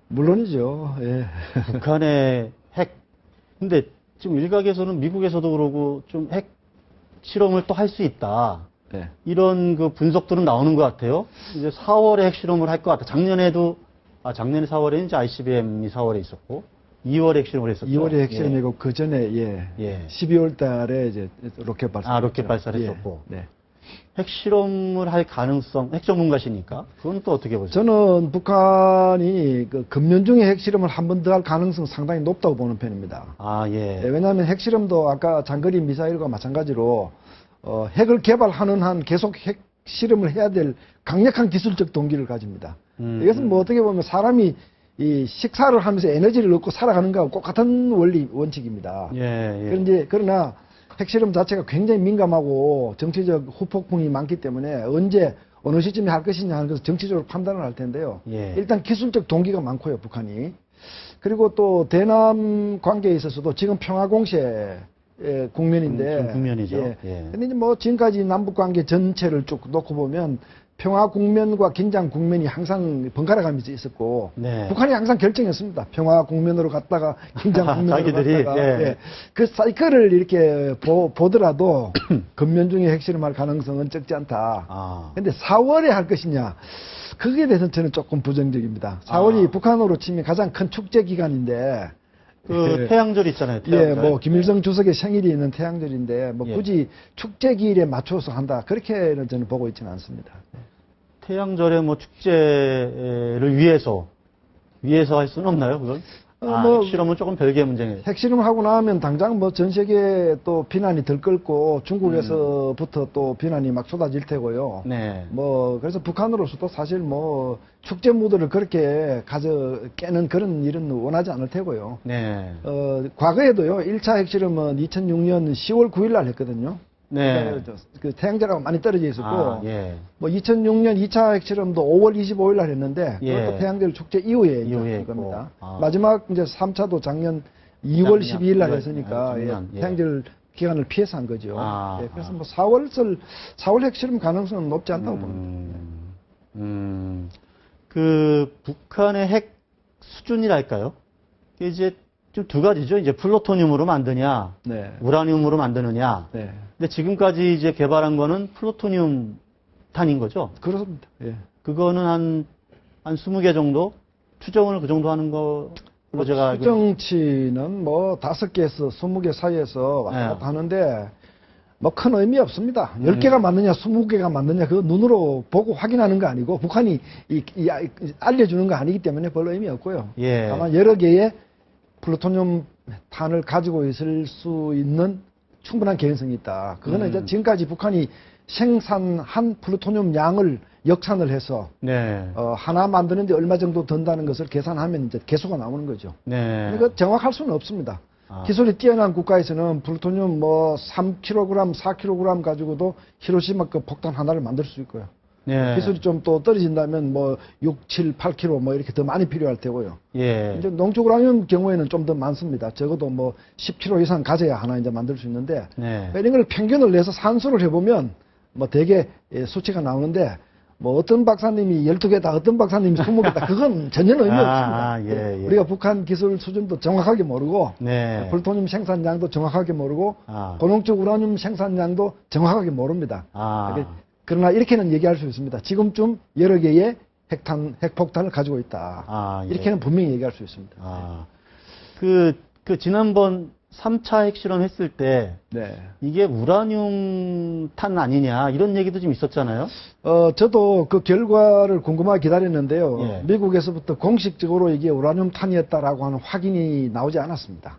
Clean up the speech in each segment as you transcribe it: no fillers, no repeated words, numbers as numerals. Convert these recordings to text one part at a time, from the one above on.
물론이죠. 예. 북한의 핵. 근데 지금 일각에서는 미국에서도 그러고 좀 핵 실험을 또 할 수 있다. 예. 이런 그 분석들은 나오는 것 같아요. 이제 4월에 핵 실험을 할 것 같다. 작년에 4월에 이제 ICBM이 4월에 있었고, 2월에 핵 실험을 했었죠. 2월에 핵실험이고 그 전에 예. 12월 달에 이제 로켓 발사. 로켓 발사를 했었고. 네. 핵 실험을 할 가능성, 핵 전문가시니까 그건 또 어떻게 보세요? 저는 북한이 그 금년중에 핵실험을 한 번 더 할 가능성 상당히 높다고 보는 편입니다. 예. 네, 왜냐하면 핵실험도 아까 장거리 미사일과 마찬가지로 핵을 개발하는 한 계속 핵실험을 해야 될 강력한 기술적 동기를 가집니다. 이것은 뭐 어떻게 보면 사람이 이 식사를 하면서 에너지를 얻고 살아가는 거하고 똑같은 원칙입니다. 그러나 핵실험 자체가 굉장히 민감하고 정치적 후폭풍이 많기 때문에 언제 어느 시점에 할 것이냐 하는 것을 정치적으로 판단을 할 텐데요. 일단 기술적 동기가 많고요, 북한이. 그리고 또 대남 관계에 있어서도 지금 평화공세 국면인데. 국면이죠. 근데 이제 뭐 지금까지 남북 관계 전체를 쭉 놓고 보면 평화 국면과 긴장 국면이 항상 번갈아 가면서 있었고, 북한이 항상 결정했습니다. 평화 국면으로 갔다가 긴장 국면으로 갔다가. 그 사이클을 이렇게 보더라도 금년중에 핵실험할 가능성은 적지 않다. 근데 4월에 할 것이냐, 거기에 대해서는 저는 조금 부정적입니다. 4월이 북한으로 치면 가장 큰 축제 기간인데, 태양절 있잖아요. 태양절. 뭐 김일성 주석의 생일이 있는 태양절인데 뭐 굳이 축제 기일에 맞춰서 한다, 그렇게는 저는 보고 있지는 않습니다. 태양절에 뭐 축제를 위해서 할 수는 없나요, 그건? 핵실험은 조금 별개의 문제네요. 핵실험 하고 나면 당장 뭐 전 세계에 또 비난이 들끓고 중국에서부터 또 비난이 막 쏟아질 테고요. 뭐 그래서 북한으로서도 사실 뭐 축제 무드를 그렇게 깨는 그런 일은 원하지 않을 테고요. 과거에도요, 1차 핵실험은 2006년 10월 9일 날 했거든요. 그 태양절하고 많이 떨어져 있었고, 뭐 2006년 2차 핵실험도 5월 25일 날 했는데, 그것도 태양절 축제 이후에 한 겁니다. 마지막 이제 3차도 작년 2월 12일 날 했으니까, 태양절 기간을 피해서 한 거죠. 그래서 뭐 4월 핵실험 가능성은 높지 않다고 봅니다. 그 북한의 핵 수준이랄까요? 이제 좀 두 가지죠. 이제 플루토늄으로 만드냐, 우라늄으로 만드느냐. 근데 지금까지 이제 개발한 거는 플루토늄 탄인 거죠? 그렇습니다. 그거는 한 20개 정도? 추정을 그 정도 하는 거, 제가. 추정치는 뭐 5개에서 20개 사이에서 왔다 갔다 하는데, 뭐 큰 의미 없습니다. 10개가 맞느냐, 20개가 맞느냐, 그거 눈으로 보고 확인하는 거 아니고, 북한이 알려주는 거 아니기 때문에 별 의미 없고요. 다만 여러 개의 플루토늄 탄을 가지고 있을 수 있는 충분한 개연성이 있다. 그거는 이제 지금까지 북한이 생산한 플루토늄 양을 역산을 해서 하나 만드는데 얼마 정도 든다는 것을 계산하면 이제 개수가 나오는 거죠. 그러니까 정확할 수는 없습니다. 기술이 뛰어난 국가에서는 플루토늄 뭐 3kg, 4kg 가지고도 히로시마급 폭탄 하나를 만들 수 있고요. 기술이 좀 또 떨어진다면 뭐 6, 7, 8kg 뭐 이렇게 더 많이 필요할 테고요. 이제 농축 우라늄 경우에는 좀 더 많습니다. 적어도 뭐 10kg 이상 가져야 하나 이제 만들 수 있는데, 이런 걸 평균을 내서 산수를 해보면 뭐 대개 수치가 나오는데, 뭐 어떤 박사님이 12개다, 어떤 박사님이 20개다, 그건 전혀 의미 없습니다. 우리가 북한 기술 수준도 정확하게 모르고, 플루토늄 생산량도 정확하게 모르고, 고농축 우라늄 생산량도 정확하게 모릅니다. 그러나 이렇게는 얘기할 수 있습니다. 지금쯤 여러 개의 핵폭탄을 가지고 있다. 이렇게는 분명히 얘기할 수 있습니다. 지난번 3차 핵실험 했을 때, 이게 우라늄 탄 아니냐, 이런 얘기도 좀 있었잖아요? 저도 그 결과를 궁금하게 기다렸는데요. 미국에서부터 공식적으로 이게 우라늄 탄이었다라고 하는 확인이 나오지 않았습니다.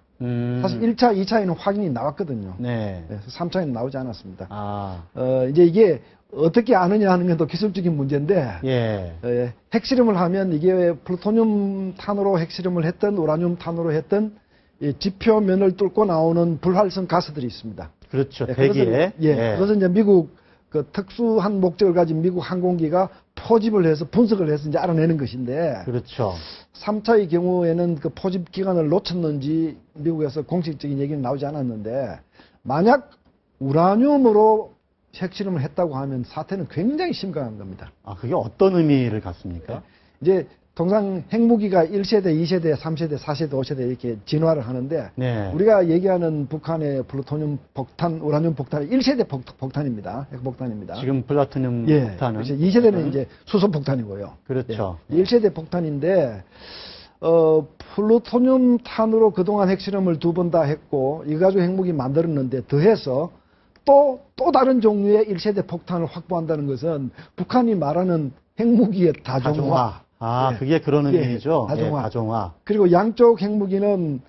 사실 1차, 2차에는 확인이 나왔거든요. 그래서 3차에는 나오지 않았습니다. 이제 이게 어떻게 아느냐 하는 건 또 기술적인 문제인데, 핵실험을 하면 이게 플루토늄 탄으로 핵실험을 했던 우라늄 탄으로 했던 지표면을 뚫고 나오는 불활성 가스들이 있습니다. 그렇죠. 대기에. 그것은 이제 미국 그 특수한 목적을 가진 미국 항공기가 포집을 해서 분석을 해서 이제 알아내는 것인데, 3차의 경우에는 그 포집 기간을 놓쳤는지 미국에서 공식적인 얘기는 나오지 않았는데, 만약 우라늄으로 핵실험을 했다고 하면 사태는 굉장히 심각한 겁니다. 그게 어떤 의미를 갖습니까? 이제 통상 핵무기가 1세대, 2세대, 3세대, 4세대, 5세대 이렇게 진화를 하는데 네. 우리가 얘기하는 북한의 플루토늄 폭탄, 우라늄 폭탄은 1세대 폭탄입니다. 핵폭탄입니다. 지금 플라토늄 예, 폭탄은 2세대는 이제 수소 폭탄이고요. 그렇죠. 예, 1세대 폭탄인데 플루토늄 탄으로 그동안 핵실험을 2번 다 했고 이 가지고 핵무기 만들었는데 더해서 또 다른 종류의 1세대 폭탄을 확보한다는 것은 북한이 말하는 핵무기의 다종화. 아, 예. 그게 그런 예, 의미죠. 다종화. 예, 다종화. 그리고 양쪽 핵무기는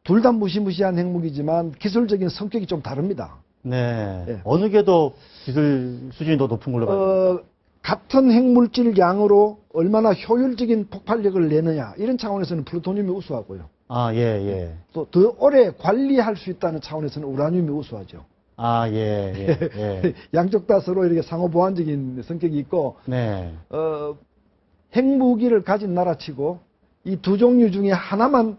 둘 다 무시무시한 핵무기지만 기술적인 성격이 좀 다릅니다. 네. 예. 어느 게 더 기술 수준이 더 높은 걸로 봐요? 같은 핵물질 양으로 얼마나 효율적인 폭발력을 내느냐 이런 차원에서는 플루토늄이 우수하고요. 아, 예, 예. 또 더 오래 관리할 수 있다는 차원에서는 우라늄이 우수하죠. 아, 예, 예, 예. 양쪽 다 서로 이렇게 상호 보완적인 성격이 있고, 네. 핵무기를 가진 나라치고 이 두 종류 중에 하나만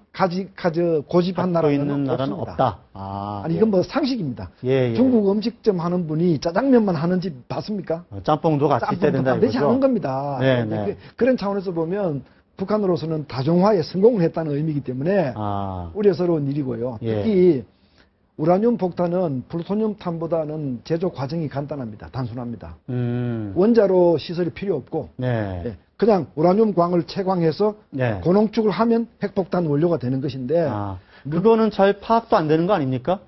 고집한 갖고 나라는 있는 나라는 없습니다. 없다. 아, 아니 예. 이건 뭐 상식입니다. 예, 예. 중국 음식점 하는 분이 짜장면만 하는 집 봤습니까? 짬뽕도 같이 있어야 된다 반드시 이거죠? 하는 겁니다. 네, 네. 그런 차원에서 보면 북한으로서는 다종화에 성공을 했다는 의미이기 때문에 아, 우려스러운 일이고요. 예. 특히 우라늄 폭탄은 플루토늄 탄보다는 제조 과정이 간단합니다. 단순합니다. 원자로 시설이 필요 없고 네. 예, 그냥 우라늄 광을 채광해서 네. 고농축을 하면 핵폭탄 원료가 되는 것인데 아, 그거는 잘 파악도 안 되는 거 아닙니까?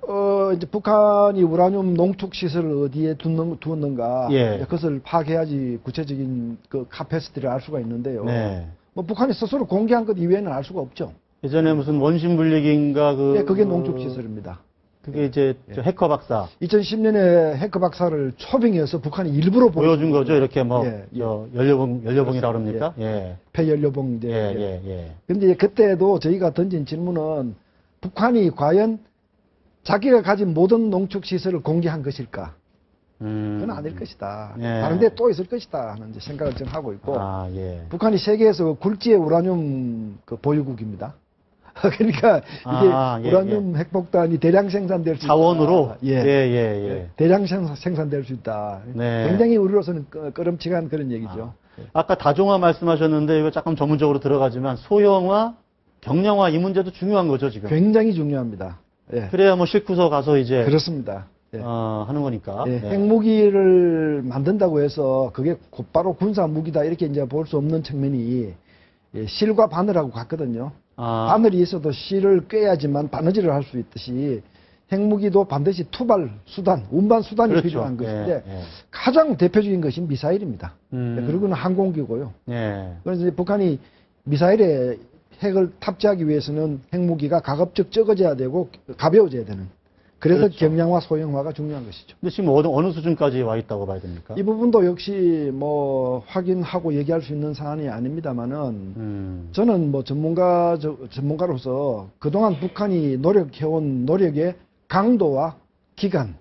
이제 북한이 우라늄 농축 시설을 어디에 두었는가 예. 그것을 파악해야지 구체적인 그 카패시티를 알 수가 있는데요. 네. 뭐 북한이 스스로 공개한 것 이외에는 알 수가 없죠. 예전에 무슨 원심 분리기인가 예, 그게 농축 시설입니다. 그게 이제 저 해커 박사 2010년에 해커 박사를 초빙해서 북한이 일부러 보여준 거죠. 이렇게 뭐 예, 예. 연료봉이라고 그럽니까? 예. 폐연료봉 이제. 예. 근데 그때도 저희가 던진 질문은 북한이 과연 자기가 가진 모든 농축 시설을 공개한 것일까? 그건 아닐 것이다. 예. 다른 데 또 있을 것이다 하는 이제 생각을 좀 하고 있고. 아, 예. 북한이 세계에서 굴지의 우라늄 그 보유국입니다. 그러니까 이게 우라늄 핵폭탄이 대량 생산될 수 있다. 자원으로? 예. 대량 생산될 수 있다. 네. 굉장히 우리로서는 꺼름칙한 그런 얘기죠. 아까 다종화 말씀하셨는데 이거 조금 전문적으로 들어가지만 소형화, 경량화 이 문제도 중요한 거죠, 지금. 굉장히 중요합니다. 예. 그래야 뭐 싣고서 가서 이제 그렇습니다. 예. 하는 거니까. 예, 핵무기를 만든다고 해서 그게 곧바로 군사 무기다 이렇게 이제 볼 수 없는 측면이 실과 바늘하고 같거든요. 바늘이 있어도 실을 꿰야지만 바느질을 할 수 있듯이 핵무기도 반드시 투발 수단, 운반 수단이 그렇죠. 필요한 것인데 예. 가장 대표적인 것이 미사일입니다. 그리고는 항공기고요. 그래서 이제 북한이 미사일에 핵을 탑재하기 위해서는 핵무기가 가급적 적어져야 되고 가벼워져야 되는. 그래서 그렇죠. 경량화, 소형화가 중요한 것이죠. 근데 지금 어느 수준까지 와 있다고 봐야 됩니까? 이 부분도 역시 뭐 확인하고 얘기할 수 있는 사안이 아닙니다만은 저는 뭐 전문가로서 그동안 북한이 노력해온 노력의 강도와 기간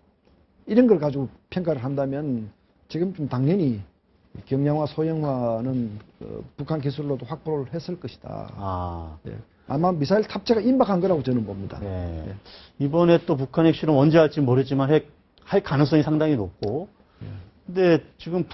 이런 걸 가지고 평가를 한다면 지금 좀 당연히 경량화, 소형화는 북한 기술로도 확보를 했을 것이다. 예. 아마 미사일 탑재가 임박한 거라고 저는 봅니다. 예. 이번에 또 북한 핵실험 언제 할지 모르지만 할 가능성이 상당히 높고. 근데 지금